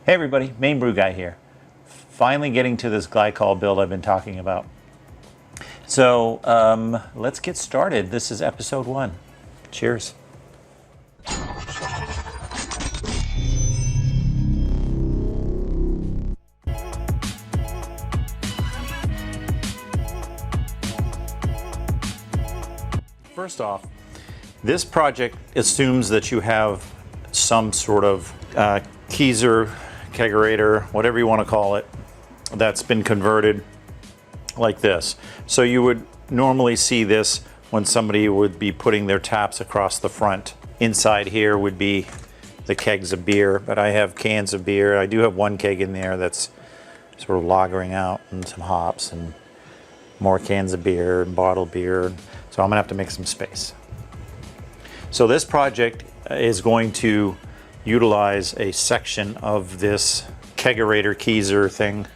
Hey everybody, Main Brew Guy here. Finally getting to this glycol build I've been talking about. So let's get started. This is episode 1. Cheers. First off, this project assumes that you have some sort of keezer, kegerator, whatever you want to call it, that's been converted like this. So you would normally see this when somebody would be putting their taps across the front. Inside here would be the kegs of beer, but I have cans of beer. I do have one keg in there that's sort of lagering out, and some hops and more cans of beer and bottled beer. So I'm gonna have to make some space. So this project is going to utilize a section of this kegerator keezer thing.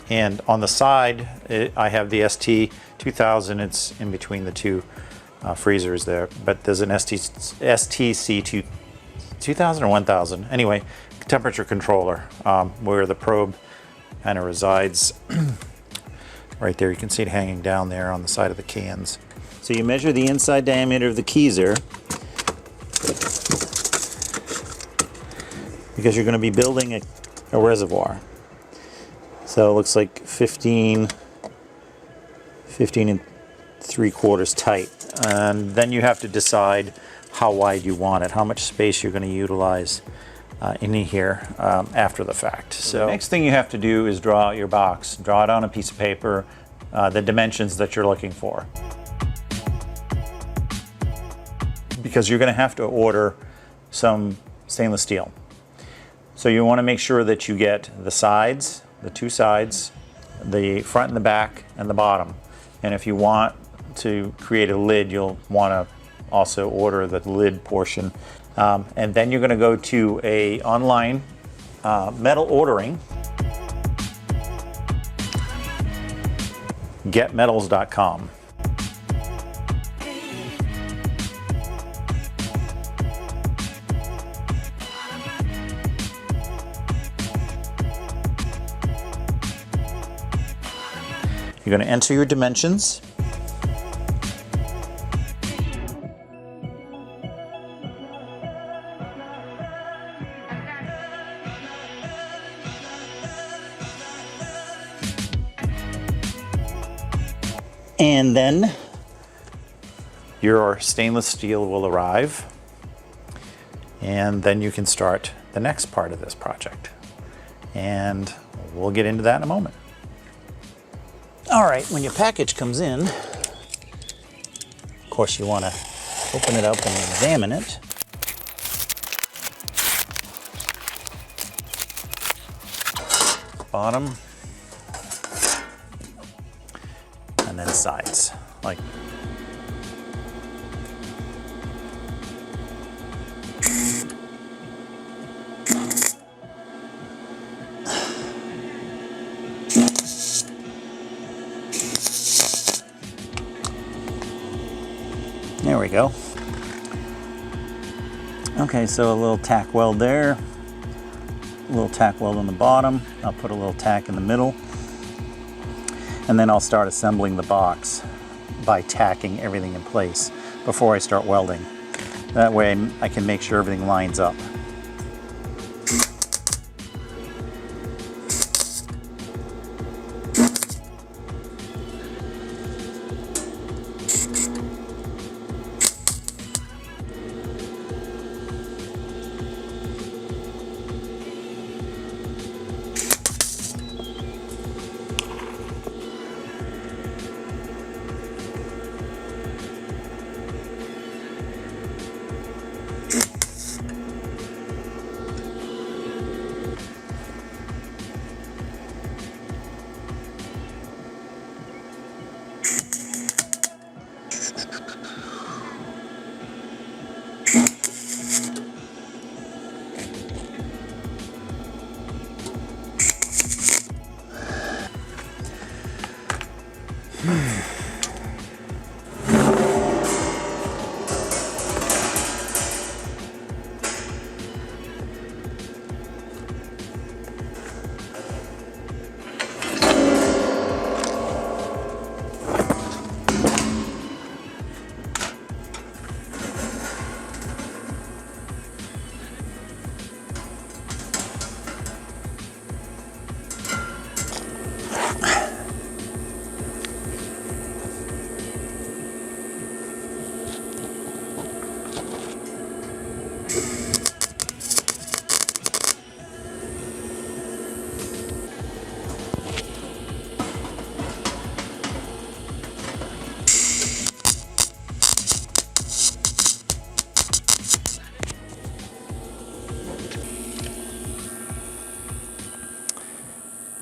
And on the side, I have the ST2000. It's in between the two freezers there. But there's an STC 2000 or 1000. Anyway, temperature controller where the probe kind of resides. Right there, you can see it hanging down there on the side of the cans. So you measure the inside diameter of the keezer, because you're going to be building a reservoir. So it looks like 15 and 3/4 tight. And then you have to decide how wide you want it, how much space you're going to utilize in here after the fact. So the next thing you have to do is draw out your box. Draw it on a piece of paper, the dimensions that you're looking for. Because you're going to have to order some stainless steel. So you want to make sure that you get the sides, the two sides, the front and the back, and the bottom. And if you want to create a lid, you'll want to also order the lid portion. And then you're going to go to a online metal ordering, getmetals.com. You're going to enter your dimensions. And then your stainless steel will arrive. And then you can start the next part of this project. And we'll get into that in a moment. All right, when your package comes in, of course you want to open it up and examine it. Bottom, and then sides, like there we go. Okay, so a little tack weld there, a little tack weld on the bottom. I'll put a little tack in the middle, and then I'll start assembling the box by tacking everything in place before I start welding. That way I can make sure everything lines up.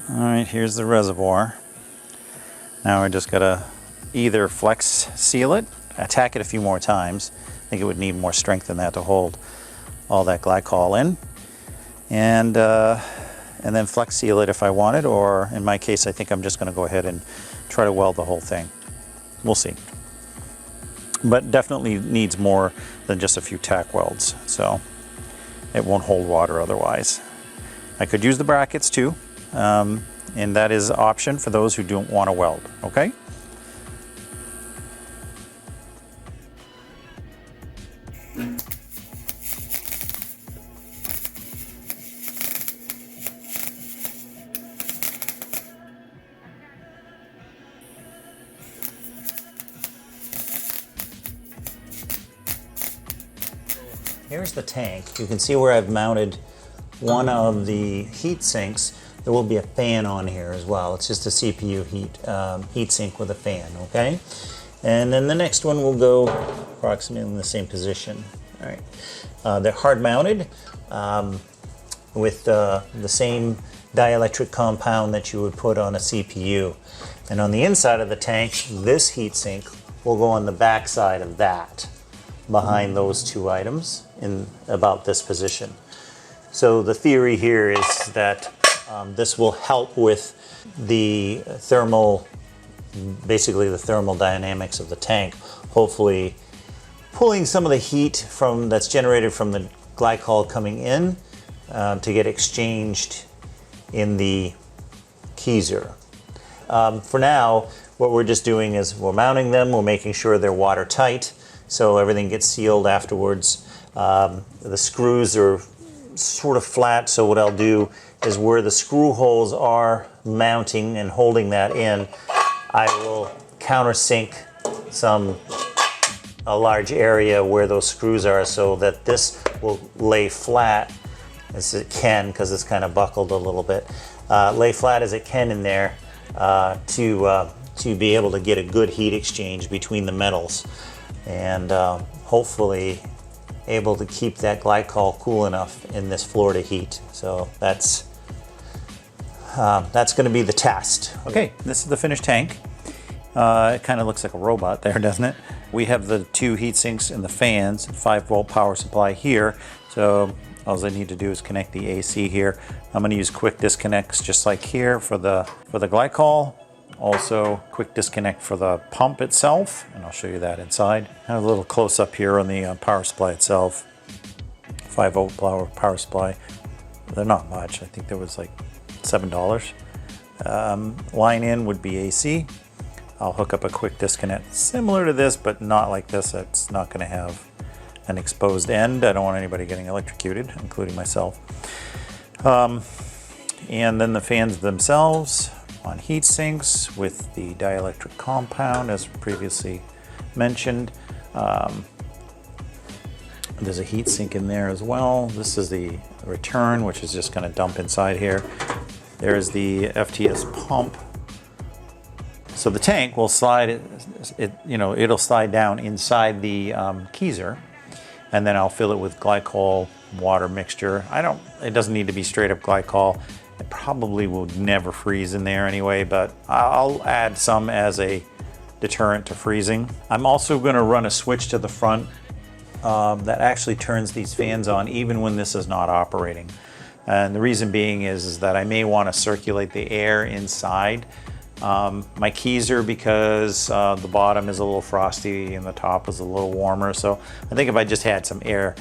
All right, here's the reservoir. Now I just gotta either flex seal it, attack it a few more times. I think it would need more strength than that to hold all that glycol in. And then flex seal it if I wanted, or in my case, I think I'm just gonna go ahead and try to weld the whole thing. We'll see. But definitely needs more than just a few tack welds, so it won't hold water otherwise. I could use the brackets too, and that is an option for those who don't want to weld, okay? Here's the tank. You can see where I've mounted one of the heat sinks. There will be a fan on here as well. It's just a CPU heat sink with a fan, okay? And then the next one will go approximately in the same position. All right. They're hard mounted with the same dielectric compound that you would put on a CPU. And on the inside of the tank, this heat sink will go on the back side of that, behind those two items in about this position. So the theory here is that this will help with the thermal, basically the thermal dynamics of the tank, hopefully pulling some of the heat that's generated from the glycol coming in to get exchanged in the keezer. For now, what we're just doing is we're mounting them, we're making sure they're watertight, so everything gets sealed afterwards. The screws are sort of flat, so what I'll do is where the screw holes are mounting and holding that in, I will countersink a large area where those screws are, so that this will lay flat as it can, because it's kind of buckled a little bit, lay flat as it can in there to be able to get a good heat exchange between the metals, and hopefully able to keep that glycol cool enough in this Florida heat. So that's going to be the test. Okay, this is the finished tank. It kind of looks like a robot there, doesn't it? We have the two heat sinks and the fans, 5-volt power supply here. So all I need to do is connect the AC here. I'm going to use quick disconnects just like here for the glycol. Also quick disconnect for the pump itself, and I'll show you that inside. Have a little close up here on the power supply itself. 5-volt power supply. They're not much. I think there was like $7. Line in would be AC. I'll hook up a quick disconnect similar to this, but not like this. It's not going to have an exposed end. I don't want anybody getting electrocuted, including myself. And then the fans themselves on heat sinks with the dielectric compound, as previously mentioned. There's a heat sink in there as well. This is the return, which is just going to dump inside here. There's the FTS pump. So the tank will slide, it'll slide down inside the keezer, and then I'll fill it with glycol water mixture. It doesn't need to be straight up glycol. It probably will never freeze in there anyway, but I'll add some as a deterrent to freezing. I'm also going to run a switch to the front that actually turns these fans on even when this is not operating. And the reason being is that I may want to circulate the air inside my keezer, because the bottom is a little frosty and the top is a little warmer. So I think if I just had some air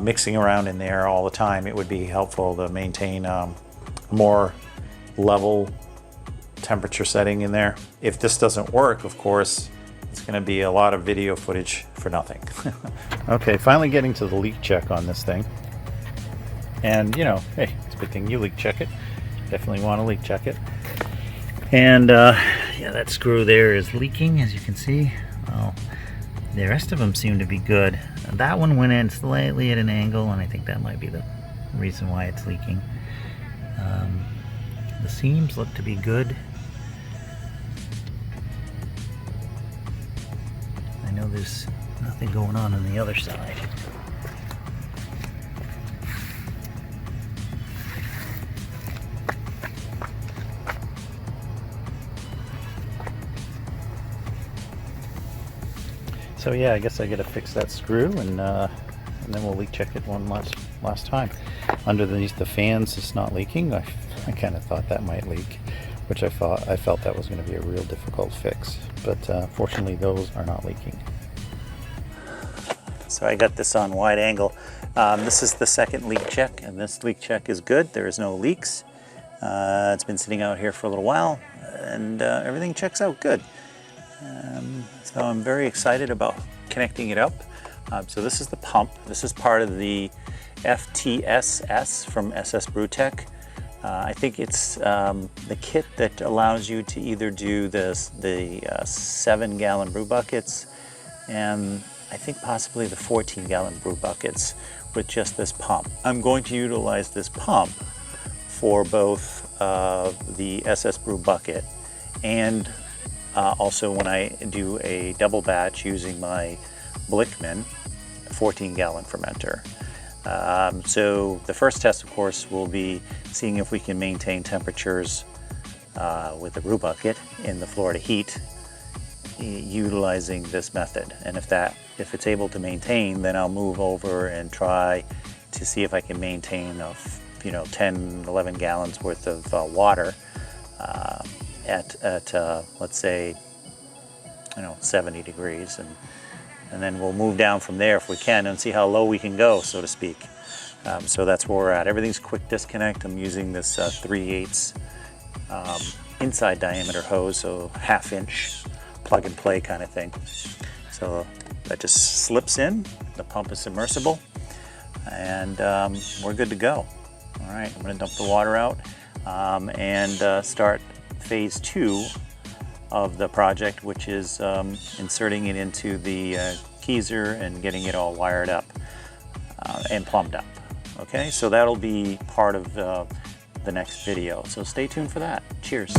mixing around in there all the time, it would be helpful to maintain more level temperature setting in there. If this doesn't work, of course, it's going to be a lot of video footage for nothing. Okay, finally getting to the leak check on this thing. And hey, it's a good thing you leak check it. Definitely want to leak check it. And yeah, that screw there is leaking, as you can see. Well, the rest of them seem to be good. That one went in slightly at an angle, and I think that might be the reason why it's leaking. The seams look to be good. I know there's nothing going on the other side. So yeah, I guess I gotta fix that screw, and then we'll leak check it one last time. Underneath the fans, it's not leaking. I kind of thought that might leak, which I felt that was going to be a real difficult fix. But fortunately, those are not leaking. So I got this on wide angle. This is the second leak check, and this leak check is good. There is no leaks. It's been sitting out here for a little while, and everything checks out good. So I'm very excited about connecting it up. So this is the pump. This is part of the FTSs from SS Brewtech. I think it's the kit that allows you to either do the 7-gallon brew buckets, and I think possibly the 14-gallon brew buckets with just this pump. I'm going to utilize this pump for both the SS Brew bucket and also when I do a double batch using my Blickman 14-gallon fermenter. So the first test, of course, will be seeing if we can maintain temperatures with the brew bucket in the Florida heat utilizing this method. And if it's able to maintain, then I'll move over and try to see if I can maintain 10, 11 gallons worth of water at let's say 70 degrees, and then we'll move down from there if we can and see how low we can go, so to speak. So that's where we're at. Everything's quick disconnect. I'm using this 3/8 inside diameter hose, so 1/2 inch plug and play kind of thing. So that just slips in, the pump is submersible, and we're good to go. All right, I'm gonna dump the water out and start phase 2 of the project, which is inserting it into the keezer and getting it all wired up and plumbed up. Okay, so that'll be part of the next video. So stay tuned for that. Cheers.